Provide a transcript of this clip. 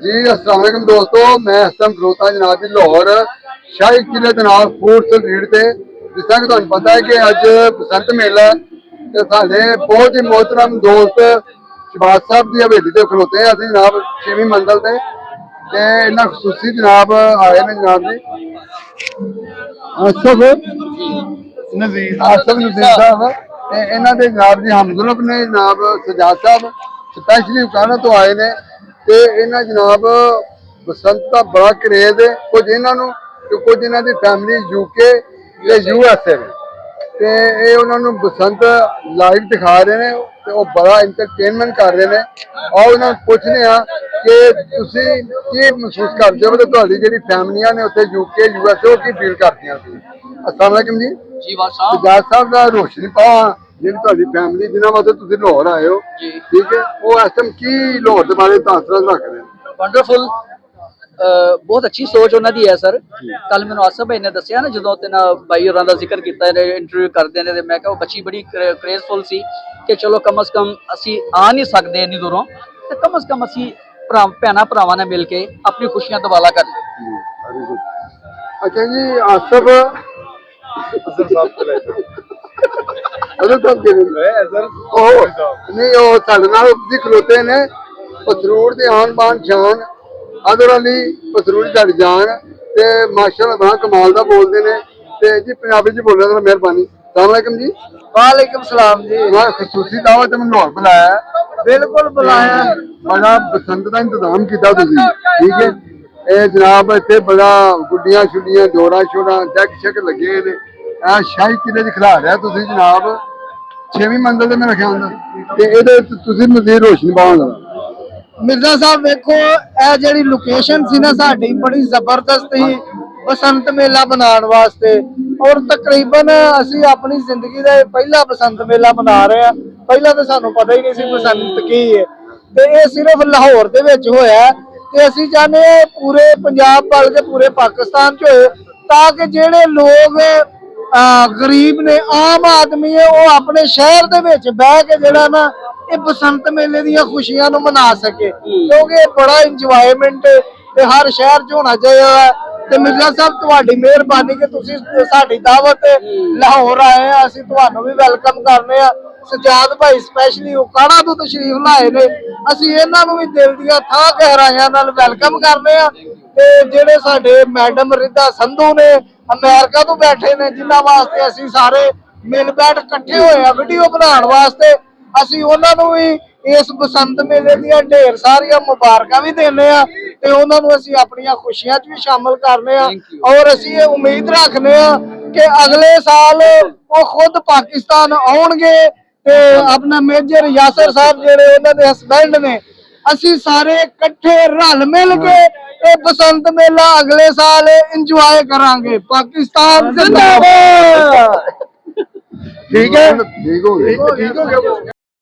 जी अस्सलाम वालेकुम दोस्तों, मैं हसन खलोता जनाब जी लाहौर शाही किले जनाब फूड स्ट्रीट से। जिस तरह कि तुहानू पता है कि अज बसंत मेला ते साडे बहुत ही मोहतरम दोस्त शहबाज साहब की हवेली से खलोते हैं असीं जनाब 6वीं मंजिल से ते इन्ना खसूसी जनाब आए ने जनाब जी आसफ नज़ीर साहब ते इन्हां दे जनाब जी हमदुल्ला ने जनाब सजाद साहब स्पैशली उकाना तो आए ने ਤੇ ਇਹਨਾਂ ਜਨਾਬ ਬਸੰਤ ਦਾ ਬੜਾ ਕਰੇਜ਼ ਹੈ। ਕੁਝ ਇਹਨਾਂ ਨੂੰ ਤੇ ਕੁਝ ਇਹਨਾਂ ਦੀ ਫੈਮਿਲੀ ਯੂਕੇ ਤੇ USA ਨੇ ਤੇ ਇਹ ਉਹਨਾਂ ਨੂੰ ਬਸੰਤ ਲਾਈਵ ਦਿਖਾ ਰਹੇ ਨੇ ਤੇ ਉਹ ਬੜਾ ਐਂਟਰਟੇਨਮੈਂਟ ਕਰ ਰਹੇ ਨੇ। ਆਓ ਉਹਨਾਂ ਨੂੰ ਪੁੱਛਦੇ ਆ ਕਿ ਤੁਸੀਂ ਕੀ ਮਹਿਸੂਸ ਕਰਦੇ ਹੋ ਤੇ ਤੁਹਾਡੀ ਜਿਹੜੀ ਫੈਮਲੀਆਂ ਨੇ ਉੱਥੇ ਯੂਕੇ USA ਉਹ ਕੀ ਫੀਲ ਕਰਦੀਆਂ ਸੀ। अस्सलाम वालेकुम जी जी बादशाह सजाद साहब का रोशनी पावा ਜਿਹੜੀ ਤੁਹਾਡੀ ਫੈਮਿਲੀ ਜਿਨ੍ਹਾਂ ਵਾਸਤੇ ਤੁਸੀਂ ਲਾਹੌਰ ਆਏ ਹੋ जी ਠੀਕ ਹੈ ਉਹ ਇਸ ਟਾਈਮ ਕੀ ਲਾਹੌਰ ਦੇ ਬਾਰੇ ਤਾਸਰਾਤ ਰੱਖਦੇ ਨੇ। वंडरफुल बहुत अच्छी सोच उन्होंने दी है सर। कल मैंने आसफ भाई ने दसिया ना जो भाई होरां दा जिक्र किया इंटरव्यू करते हैं मैं क्या बच्ची बड़ी क्रेजफुल सी कि चलो कम अज कम असी आ नहीं सकते इन्नी दूरों तो कम अज कम असी भैन भरावां ने मिल के अपनी खुशियां दवाला कर अच्छा जी आसफ नहीं ਉਹ ਸਾਡੇ ਨਾਲ ਤੁਸੀਂ ਖਲੋਤੇ ਨੇ ਪਸਰੂਰ ਦੇ ਆਨ ਬਾਨ ਸ਼ਾਨ ਅਦਰ ਅਲੀ ਪਸਰੂਰ ਦੀ ਜਾਨ ਤੇ ਮਾਸ਼ਾਅੱਲਾ ਬੜਾ ਕਮਾਲ ਦਾ ਬੋਲਦੇ ਨੇ ਤੇ ਜੀ ਪੰਜਾਬੀ ਚ ਬੋਲਣਾ ਤਾਂ ਮਿਹਰਬਾਨੀ। अस्सलाम वालेकुम जी। वालेकुम सलाम जी। मैं खसूसी दावत में लाहौर बुलाया बिल्कुल बुलाया बड़ा बसंत का इंतजाम किया तुसीं ठीक है। ਇਹ ਜਨਾਬ ਇੱਥੇ ਬੜਾ ਗੁੱਡੀਆਂ ਛੁੱਡੀਆਂ ਡੋਰਾ ਸ਼ੋਰਾ ਡੈਕ ਸ਼ੈਕ ਲੱਗੇ ਨੇ ਆ ਸ਼ਾਹੀ ਕਿਲੇ ਚ ਖਿਲਾ ਰਿਹਾ ਤੁਸੀਂ ਜਨਾਬ 6ਵੀਂ ਮੰਜ਼ਿਲ ਤੇ ਮੇਰਾ ਖਿਆਲ ਤੇ ਇਹਦੇ ਤੁਸੀਂ ਮਜ਼ੀਦ ਰੋਸ਼ਨੀ ਪਾਉਣਾ। मिर्जा साहब देखो ਇਹ ਜਿਹੜੀ ਲੋਕੇਸ਼ਨ ਸੀ ਨਾ ਸਾਡੀ ਬੜੀ ਜ਼ਬਰਦਸਤ ਸੀ ਬਸੰਤ ਮੇਲਾ ਬਣਾਉਣ ਵਾਸਤੇ ਔਰ ਤਕਰੀਬਨ ਅਸੀਂ ਆਪਣੀ ਜ਼ਿੰਦਗੀ ਦਾ ਪਹਿਲਾ ਬਸੰਤ ਮੇਲਾ ਮਨਾ ਰਹੇ ਆ। ਪਹਿਲਾਂ ਤਾਂ ਸਾਨੂੰ ਪਤਾ ਹੀ ਨਹੀਂ ਸੀ ਬਸੰਤ ਕੀ ਹੈ ਤੇ ਇਹ ਸਿਰਫ ਲਾਹੌਰ ਦੇ ਵਿੱਚ ਹੋਇਆ ਤੇ ਅਸੀਂ ਚਾਹੁੰਦੇ ਹਾਂ ਪੂਰੇ ਪੰਜਾਬ ਬਲਕਿ ਪੂਰੇ ਪਾਕਿਸਤਾਨ ਚ ਹੋਏ ਤਾਂ ਕਿ ਜਿਹੜੇ ਲੋਕ ਗਰੀਬ ਨੇ ਆਮ ਆਦਮੀ ਹੈ ਉਹ ਆਪਣੇ ਸ਼ਹਿਰ ਦੇ ਵਿੱਚ ਬਹਿ ਕੇ ਜਿਹੜਾ ਨਾ ਇਹ ਬਸੰਤ ਮੇਲੇ ਦੀਆਂ ਖੁਸ਼ੀਆਂ ਨੂੰ ਮਨਾ ਸਕੇ ਕਿਉਂਕਿ ਇਹ ਬੜਾ ਇੰਜੋਇਮੈਂਟ ਤੇ ਹਰ ਸ਼ਹਿਰ 'ਚ ਹੋਣਾ ਚਾਹੀਦਾ ਤੇ ਮਿਰਜ਼ਾ ਸਾਹਿਬ ਤੁਹਾਡੀ ਮਿਹਰਬਾਨੀ ਕਿ ਤੁਸੀਂ ਸਾਡੀ ਦਾਵਤ ਲਾਹੌਰ ਆਏ ਆ ਅਸੀਂ ਤੁਹਾਨੂੰ ਵੀ ਵੈਲਕਮ ਕਰਨੇ ਆ। ਸਜਾਦ ਭਾਈ ਸਪੈਸ਼ਲੀ ਉਕਾੜਾ ਤੋਂ ਤਸ਼ਰੀਫ ਲਾਏ ਨੇ ਅਸੀਂ ਇਹਨਾਂ ਨੂੰ ਵੀ ਦਿਲ ਦੀਆਂ ਥਾਂ ਗਹਿਰਾਈਆਂ ਨਾਲ ਵੈਲਕਮ ਕਰਨੇ ਆ ਤੇ ਜਿਹੜੇ ਸਾਡੇ ਮੈਡਮ ਰਿਦਾ ਸੰਧੂ ਨੇ ਅਮਰੀਕਾ ਤੋਂ ਬੈਠੇ ਨੇ ਜਿਨ੍ਹਾਂ ਵਾਸਤੇ ਅਸੀਂ ਸਾਰੇ ਮਿਲ ਬੈਠ ਇਕੱਠੇ ਹੋਏ ਆ ਵੀਡੀਓ ਬਣਾਉਣ ਵਾਸਤੇ ਅਸੀਂ ਉਹਨਾਂ ਨੂੰ ਵੀ ਇਸ ਬਸੰਤ ਮੇਲੇ ਦੀਆਂ ਢੇਰ ਸਾਰੀਆਂ ਮੁਬਾਰਕਾਂ ਵੀ ਦਿੰਦੇ ਆ ਤੇ ਉਹਨਾਂ ਨੂੰ ਅਸੀਂ ਆਪਣੀਆਂ ਖੁਸ਼ੀਆਂ 'ਚ ਵੀ ਸ਼ਾਮਲ ਕਰਨੇ ਆ ਔਰ ਅਸੀਂ ਇਹ ਉਮੀਦ ਰੱਖਦੇ ਆ ਕਿ ਅਗਲੇ ਸਾਲ ਉਹ ਖੁਦ ਪਾਕਿਸਤਾਨ ਆਉਣਗੇ ਤੇ ਆਪਣਾ ਮੇਜਰ ਯਾਸਰ ਸਾਹਿਬ ਜਿਹੜੇ ਉਹਨਾਂ ਦੇ ਹਸਬੈਂਡ ਨੇ ਅਸੀਂ ਸਾਰੇ ਇਕੱਠੇ ਰਲ ਮਿਲ ਕੇ ਇਹ ਬਸੰਤ ਮੇਲਾ ਅਗਲੇ ਸਾਲ ਇੰਜੋਏ ਕਰਾਂਗੇ। ਪਾਕਿਸਤਾਨ ਜ਼ਿੰਦਾਬਾਦ। ठीक है ठीक हो गया।